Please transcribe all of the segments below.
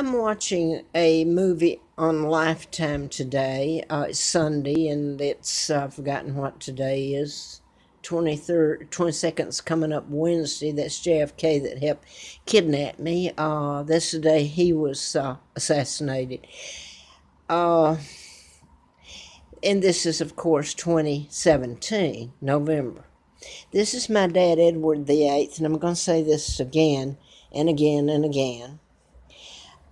I'm watching a movie on Lifetime today. It's Sunday, and it's I've forgotten what today is. 23rd, 22nd's coming up Wednesday. That's JFK that helped kidnap me. That's the day he was assassinated. Uh, and this is, of course, 2017, November. This is my dad, Edward the Eighth, and I'm going to say this again and again and again.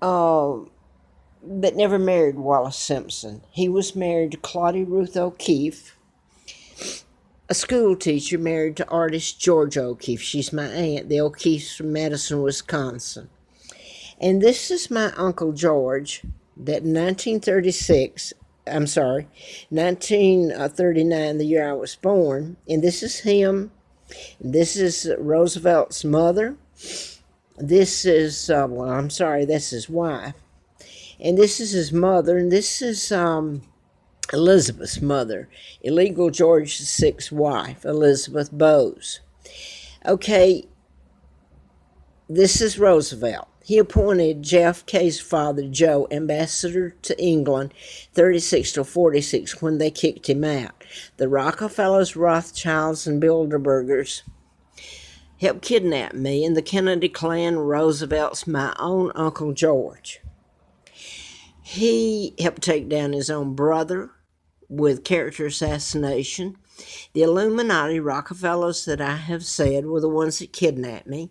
But never married Wallace Simpson. He was married to Claudia Ruth O'Keefe, a school teacher married to artist George O'Keefe. She's my aunt. The O'Keefes from Madison, Wisconsin. And this is my Uncle George that in 1939, the year I was born. And this is him. This is Roosevelt's mother. This is, that's his wife. And this is his mother, and this is Elizabeth's mother, illegal George VI's wife, Elizabeth Bowes. Okay, this is Roosevelt. He appointed JFK's father, Joe, ambassador to England, 36 to 46, when they kicked him out. The Rockefellers, Rothschilds, and Bilderbergers helped kidnap me, and the Kennedy clan. Roosevelt's my own Uncle George. He helped take down his own brother with character assassination. The Illuminati, Rockefellers that I have said, were the ones that kidnapped me.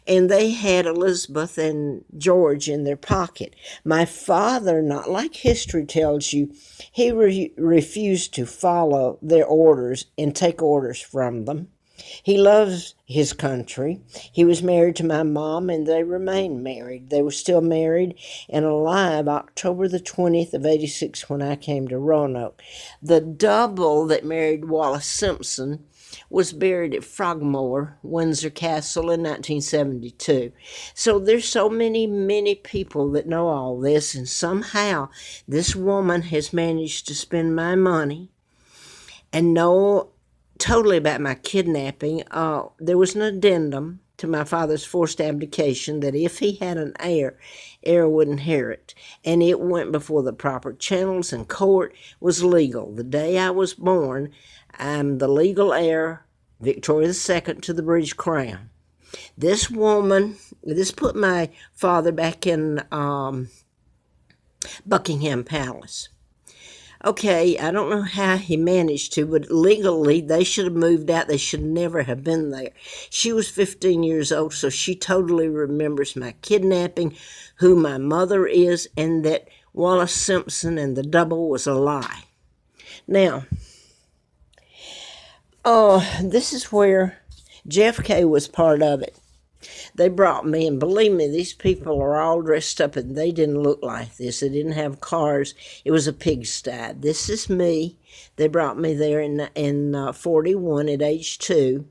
And they had Elizabeth and George in their pocket. My father, not like history tells you, he refused to follow their orders and take orders from them. He loves his country. He was married to my mom, and they remained married. They were still married and alive October the 20th of 86 when I came to Roanoke. The double that married Wallace Simpson was buried at Frogmore, Windsor Castle in 1972. So there's so many people that know all this, and somehow this woman has managed to spend my money and know totally about my kidnapping. There was an addendum to my father's forced abdication that if he had an heir would inherit, and it went before the proper channels, and court was legal. The day I was born, I'm the legal heir, Victoria II, to the British Crown. This woman, this put my father back in Buckingham Palace. Okay, I don't know how he managed to, but legally they should have moved out. They should never have been there. She was 15 years old, so she totally remembers my kidnapping, who my mother is, and that Wallace Simpson and the double was a lie. Now, this is where JFK was part of it. They brought me, and believe me, these people are all dressed up, and they didn't look like this. They didn't have cars. It was a pigsty. This is me. They brought me there in 41 at age 2.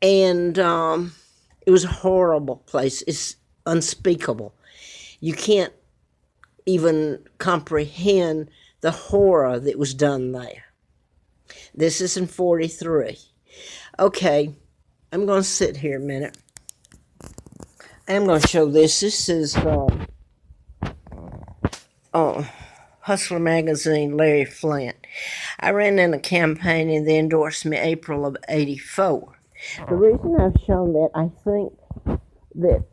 And it was a horrible place. It's unspeakable. You can't even comprehend the horror that was done there. This is in 43. Okay, I'm going to sit here a minute. I'm going to show this. This is Hustler Magazine, Larry Flint. I ran in a campaign and they endorsed me April of 84. The reason I've shown that, I think that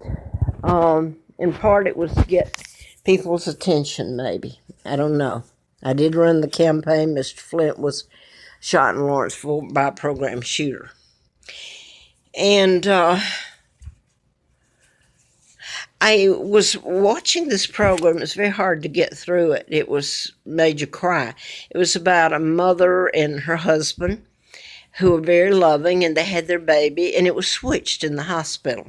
in part it was to get people's attention, maybe. I don't know. I did run the campaign. Mr. Flint was shot in Lawrenceville by a program shooter. And I was watching this program. It was very hard to get through it. It made you cry. It was about a mother and her husband who were very loving, and they had their baby, and it was switched in the hospital.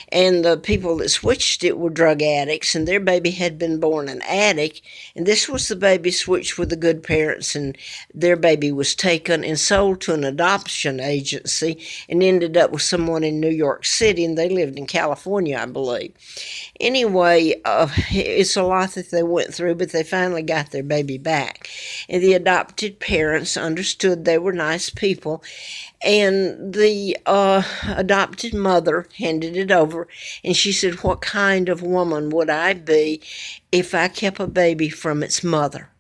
And the people that switched it were drug addicts, and their baby had been born an addict, and this was the baby switched with the good parents, and their baby was taken and sold to an adoption agency and ended up with someone in New York City, and they lived in California, I believe. Anyway, it's a lot that they went through, but they finally got their baby back. And the adopted parents understood they were nice people, And the adopted mother handed it over, and she said, "What kind of woman would I be if I kept a baby from its mother,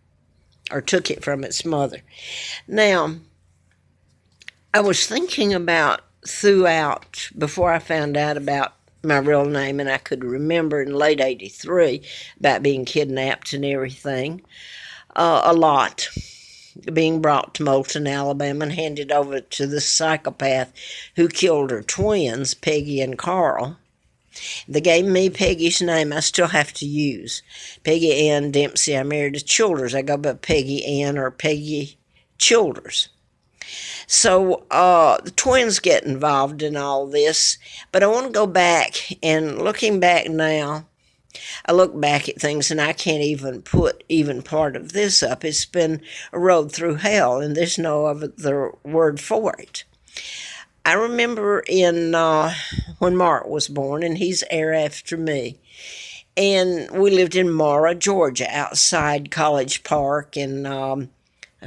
or took it from its mother?" Now, I was thinking about throughout, before I found out about my real name, and I could remember in late 83 about being kidnapped and everything, a lot. Being brought to Moulton, Alabama, and handed over to the psychopath who killed her twins, Peggy and Carl. They gave me Peggy's name I still have to use. Peggy Ann Dempsey. I married a Childers. I go by Peggy Ann or Peggy Childers. So the twins get involved in all this. But I want to go back, and looking back now, I look back at things and I can't even put even part of this up. It's been a road through hell, and there's no other word for it. I remember when Mark was born, and he's heir after me. And we lived in Mara, Georgia, outside College Park, and I've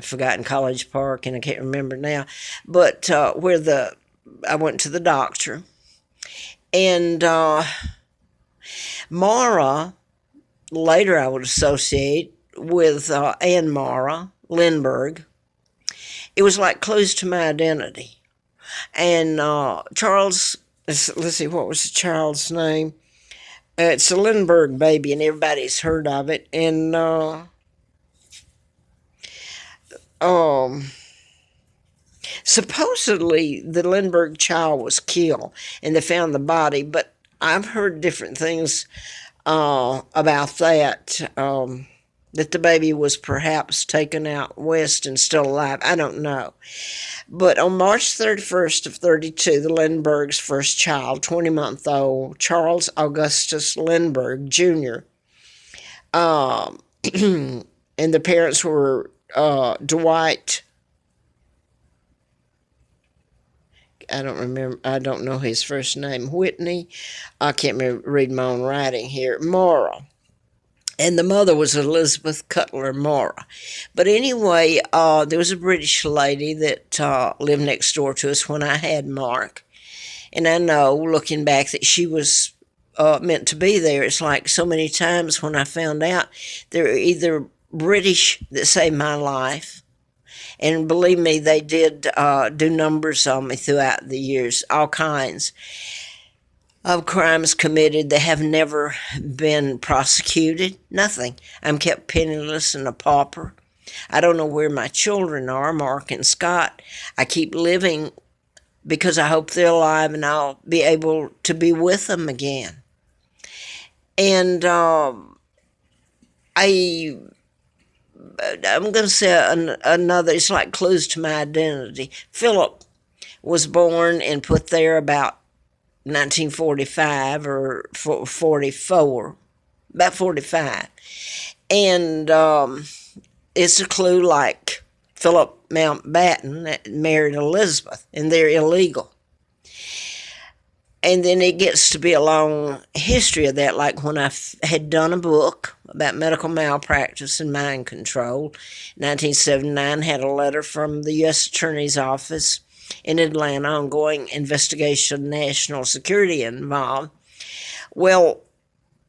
forgotten College Park, and I can't remember now. But I went to the doctor, and Mara, later I would associate with Ann Mara Lindbergh. It was like clues to my identity. And Charles, let's see, what was the child's name? It's a Lindbergh baby, and everybody's heard of it. And supposedly the Lindbergh child was killed, and they found the body, but I've heard different things about that. That the baby was perhaps taken out west and still alive. I don't know. But on March 31st of 32, the Lindbergh's first child, 20-month-old Charles Augustus Lindbergh Jr., and the parents were Dwight. I don't know his first name. Whitney. I can't read my own writing here. Mara. And the mother was Elizabeth Cutler Mara. But anyway, there was a British lady that lived next door to us when I had Mark. And I know, looking back, that she was meant to be there. It's like so many times when I found out, they're either British that saved my life, and believe me, they did do numbers on me throughout the years, all kinds of crimes committed that have never been prosecuted. Nothing. I'm kept penniless and a pauper. I don't know where my children are, Mark and Scott. I keep living because I hope they're alive and I'll be able to be with them again. And I'm going to say another, it's like clues to my identity. Philip was born and put there about 1945 or 44, about 45. And it's a clue like Philip Mountbatten that married Elizabeth, and they're illegal. And then it gets to be a long history of that, like when I had done a book about medical malpractice and mind control. 1979, had a letter from the U.S. Attorney's Office in Atlanta, ongoing investigation of national security involved. Well,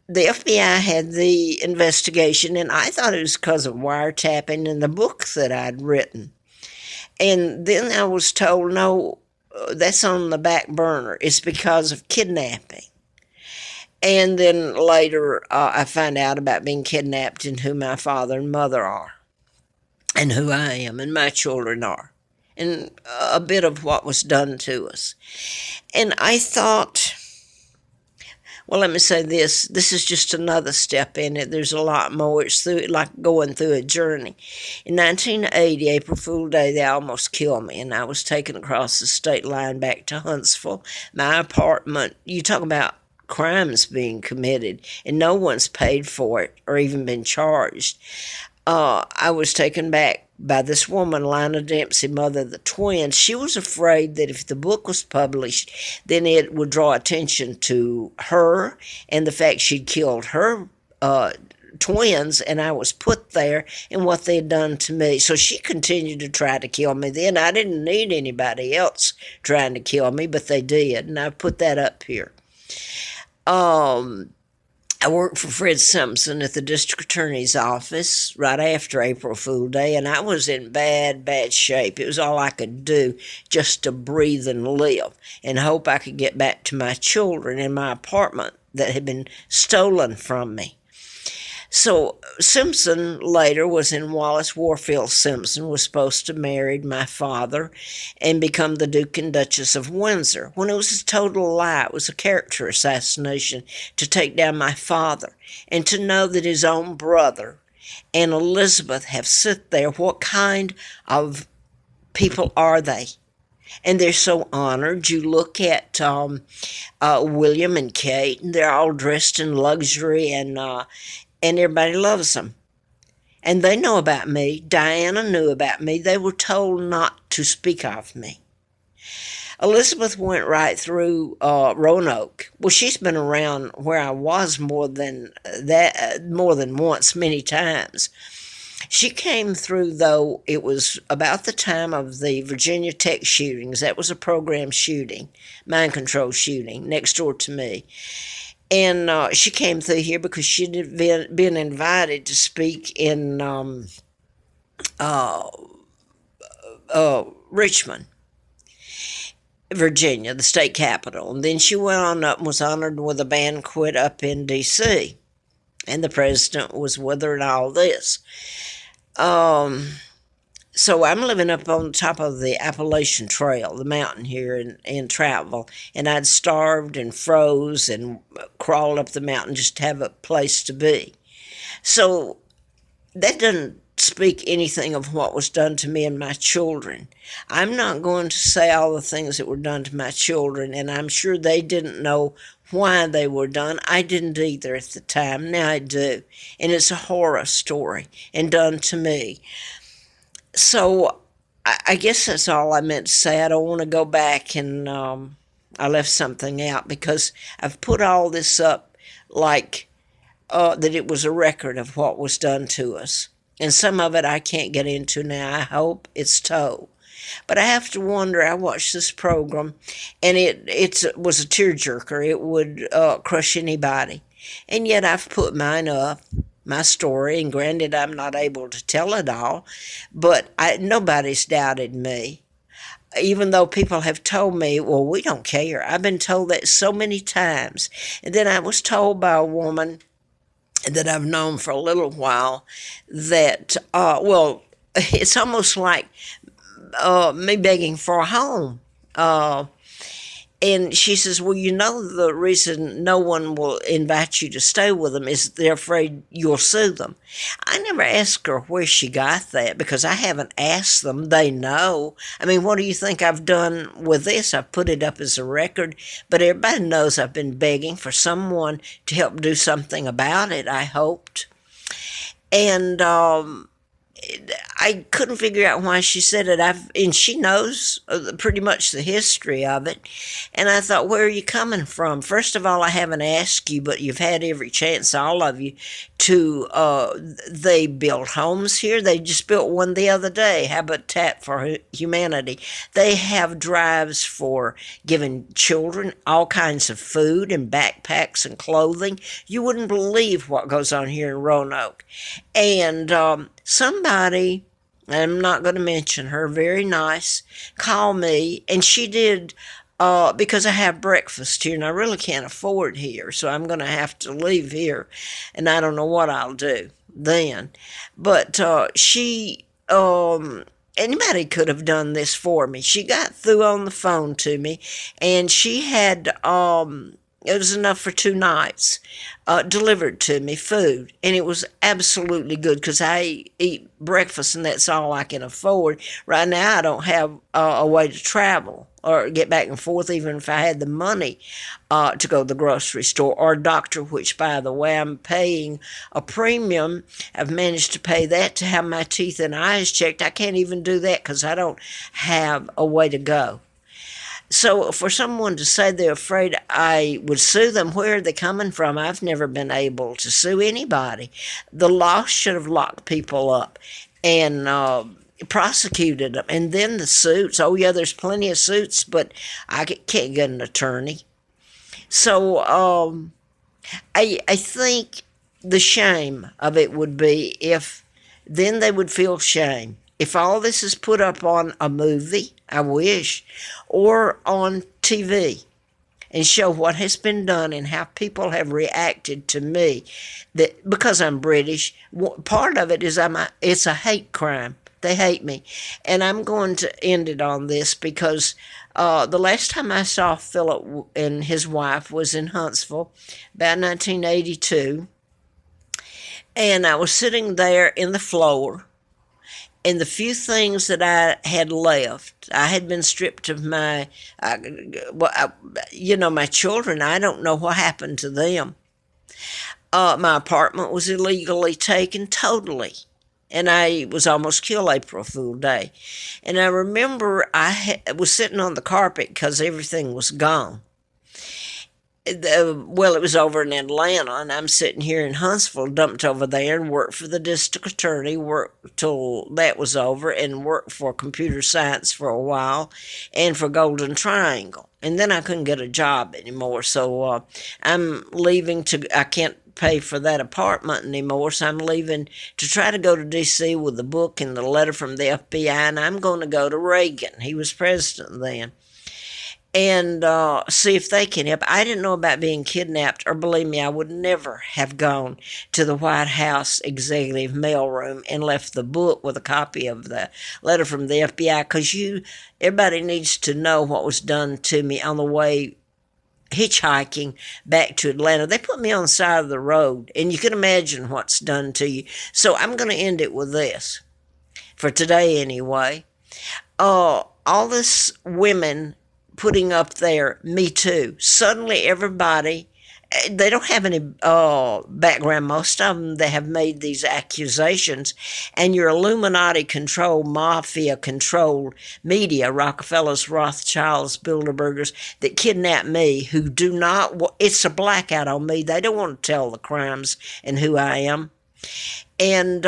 the FBI had the investigation, and I thought it was because of wiretapping in the book that I'd written. And then I was told, no, that's on the back burner. It's because of kidnapping. And then later, I find out about being kidnapped and who my father and mother are, and who I am and my children are, and a bit of what was done to us. And I thought, well, let me say this. This is just another step in it. There's a lot more. It's like going through a journey. In 1980, April Fool's Day, they almost killed me, and I was taken across the state line back to Huntsville. My apartment, you talk about crimes being committed, and no one's paid for it or even been charged. I was taken back by this woman, Lina Dempsey, mother of the twins. She was afraid that if the book was published, then it would draw attention to her and the fact she'd killed her twins, and I was put there and what they had done to me. So she continued to try to kill me then. I didn't need anybody else trying to kill me, but they did, and I put that up here. I worked for Fred Simpson at the district attorney's office right after April Fool Day, and I was in bad, bad shape. It was all I could do just to breathe and live and hope I could get back to my children in my apartment that had been stolen from me. So Simpson later was in Wallace Warfield Simpson, was supposed to marry my father and become the Duke and Duchess of Windsor, when it was a total lie. It was a character assassination to take down my father, and to know that his own brother and Elizabeth have sit there. What kind of people are they? And they're so honored. You look at William and Kate, and they're all dressed in luxury, and everybody loves them. And they know about me. Diana knew about me. They were told not to speak of me. Elizabeth went right through Roanoke. Well, she's been around where I was more than once, many times. She came through, though. It was about the time of the Virginia Tech shootings. That was a program shooting, mind control shooting, next door to me. And she came through here because she'd been invited to speak in Richmond, Virginia, the state capital. And then she went on up and was honored with a banquet up in D.C. And the president was with her and all this. So I'm living up on top of the Appalachian Trail, the mountain here in Travel, and I'd starved and froze and crawled up the mountain just to have a place to be. So that doesn't speak anything of what was done to me and my children. I'm not going to say all the things that were done to my children, and I'm sure they didn't know why they were done. I didn't either at the time. Now I do, and it's a horror story and done to me. So I guess that's all I meant to say. I don't want to go back and I left something out because I've put all this up like that it was a record of what was done to us. And some of it I can't get into now. I hope it's told. But I have to wonder, I watched this program, and it was a tearjerker. It would crush anybody. And yet I've put mine up, my story, and granted I'm not able to tell it all, but nobody's doubted me. Even though people have told me, well, we don't care. I've been told that so many times. And then I was told by a woman that I've known for a little while that, it's almost like me begging for a home. And she says, well, you know the reason no one will invite you to stay with them is they're afraid you'll sue them. I never asked her where she got that because I haven't asked them. They know. I mean, what do you think I've done with this? I've put it up as a record, but everybody knows I've been begging for someone to help do something about it, I hoped. And I couldn't figure out why she said it. And she knows pretty much the history of it. And I thought, where are you coming from? First of all, I haven't asked you, but you've had every chance, all of you, to, they build homes here. They just built one the other day, Habitat for Humanity. They have drives for giving children all kinds of food and backpacks and clothing. You wouldn't believe what goes on here in Roanoke. And somebody, I'm not going to mention her, very nice, called me, and she did, because I have breakfast here, and I really can't afford here, so I'm going to have to leave here, and I don't know what I'll do then. But anybody could have done this for me. She got through on the phone to me, and she had, it was enough for 2 nights, delivered to me, food. And it was absolutely good because I eat breakfast and that's all I can afford. Right now I don't have a way to travel or get back and forth even if I had the money to go to the grocery store or doctor, which, by the way, I'm paying a premium. I've managed to pay that to have my teeth and eyes checked. I can't even do that because I don't have a way to go. So for someone to say they're afraid I would sue them, where are they coming from? I've never been able to sue anybody. The law should have locked people up and prosecuted them. And then the suits. Oh, yeah, there's plenty of suits, but I can't get an attorney. So I think the shame of it would be if then they would feel shame. If all this is put up on a movie, I wish, or on TV, and show what has been done and how people have reacted to me, that because I'm British, part of it is it's a hate crime. They hate me, and I'm going to end it on this because the last time I saw Philip and his wife was in Huntsville, about 1982, and I was sitting there in the floor, and the few things that I had left, I had been stripped of my, my children. I don't know what happened to them. My apartment was illegally taken totally. And I was almost killed April Fool Day. And I remember was sitting on the carpet because everything was gone. Well, it was over in Atlanta, and I'm sitting here in Huntsville, dumped over there, and worked for the district attorney, worked till that was over, and worked for computer science for a while, and for Golden Triangle. And then I couldn't get a job anymore, so I'm leaving I can't pay for that apartment anymore, so I'm leaving to try to go to D.C. with the book and the letter from the FBI, and I'm going to go to Reagan. He was president then. And see if they can help. I didn't know about being kidnapped, or believe me, I would never have gone to the White House executive mailroom and left the book with a copy of the letter from the FBI, because everybody needs to know what was done to me on the way hitchhiking back to Atlanta. They put me on the side of the road, and you can imagine what's done to you. So I'm going to end it with this, for today anyway. All this women putting up there, me too. Suddenly everybody, they don't have any background. Most of them, they have made these accusations, and your Illuminati-controlled, mafia-controlled media, Rockefellers, Rothschilds, Bilderbergers, that kidnap me, who do not, it's a blackout on me. They don't want to tell the crimes and who I am. And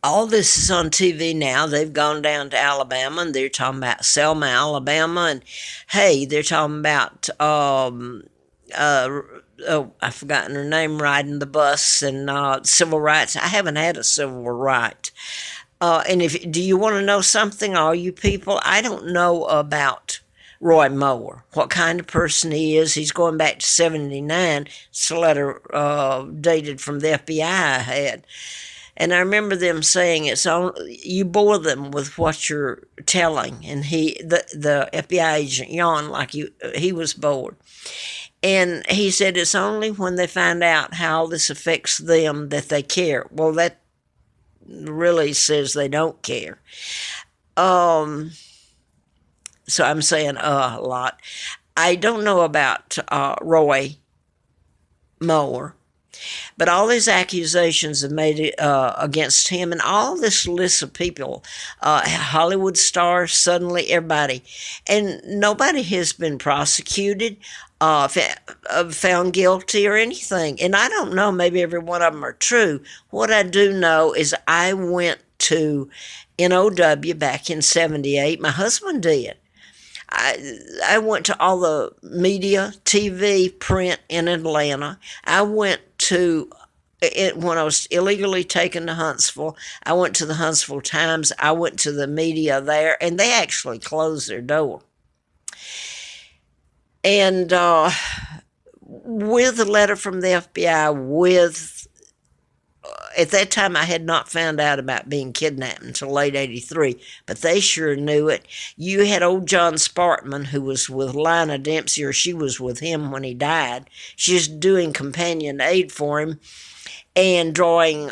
all this is on TV now. They've gone down to Alabama, and they're talking about Selma, Alabama, and hey, they're talking about I've forgotten her name, riding the bus and civil rights. I haven't had a civil right. And do you want to know something, all you people? I don't know about Roy Moore, what kind of person he is. He's going back to 79. It's a letter dated from the FBI I had. And I remember them saying you bore them with what you're telling. And the FBI agent yawned like he was bored. And he said it's only when they find out how this affects them that they care. Well, that really says they don't care. So I'm saying a lot. I don't know about Roy Moore. But all these accusations have made against him, and all this list of people, Hollywood stars, suddenly everybody, and nobody has been prosecuted, found guilty or anything. And I don't know, maybe every one of them are true. What I do know is I went to NOW back in 78. My husband did. I went to all the media, TV, print in Atlanta. I went to, when I was illegally taken to Huntsville, I went to the Huntsville Times. I went to the media there, and they actually closed their door. And with the letter from the FBI, at that time, I had not found out about being kidnapped until late 83, but they sure knew it. You had old John Spartman, who was with Lina Dempsey, or she was with him when he died. She was doing companion aid for him and drawing